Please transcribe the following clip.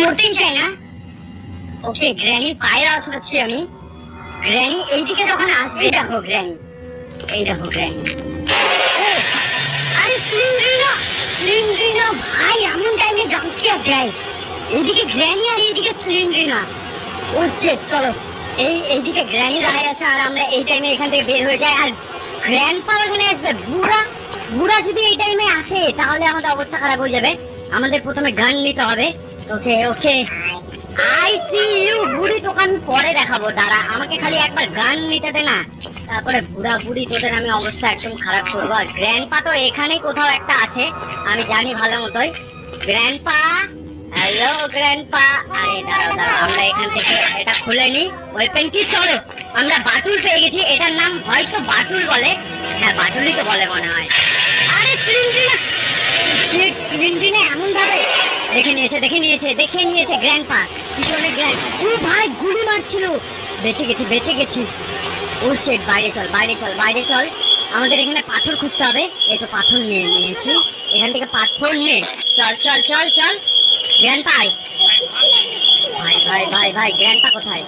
মরতেই চাই না। ওকে, গ্র্যানি পায়ের আওয়াজ পাচ্ছি আমি। গ্র্যানি এইদিকে যখন আসবে, দেখো গ্র্যানি, এই দেখো গ্র্যানি। আরে সিলিন্ড্রিনা, সিলিন্ড্রিনা ভাই এমন টাইমে জাম্পস্কেয়ার দেয়। এইদিকে গ্র্যানি আর এইদিকে সিলিন্ড্রিনা। ও শিট, চলো এইদিকে গ্র্যানি দাঁড়ায় আছে আর আমরা এই টাইমে এখান থেকে বের হয়ে যাই। আর গ্র্যান্ডপা এখানে আসবে। বুড়া বুড়া যদি এই টাইমে আসে তাহলে আমাদের অবস্থা খারাপ হয়ে যাবে। আমাদের প্রথমে গান নিতে হবে। ওকে ওকে, আই সি ইউ। বুড়ি তোকে আমি পরে দেখাবো, দাঁড়া, আমাকে খালি একবার গান নিতে দে না, তারপরে বুড়া বুড়ি তোদের আমি অবস্থা একদম খারাপ করবো। আর গ্র্যান্ডপা তো এখানেই কোথাও একটা আছে, আমি জানি ভালো মতোই। Grandpa, hello grandpa. আরে দাঁড়াও দাঁড়াও, আমরা এখান থেকে এটা খুলে নিই। ওয়েপেন কি, চলো আমরা বাটুল পেয়ে গেছি। এটার নাম হয়তো বাটুল বলে, হ্যাঁ বাটুলই তো বলে মনে হয়। আরে সিলিন্ড্রিনা, শিট, সিলিন্ড্রিনা এমন ভাবে দেখে নিয়েছে গ্র্যান্ডপা। পিছনে গ্র্যান্ড, ও ভাই গুলি মারছিল। বেঁচে গেছি। ও শিট, বাইরে চল। আমাদের এখানে পাথর খুঁজতে হবে। এই তো পাথর নিয়েছি, এখান থেকে পাথর নে। চল গ্র্যান্ডপা। ভাই গ্র্যান্ডপা কোথায়?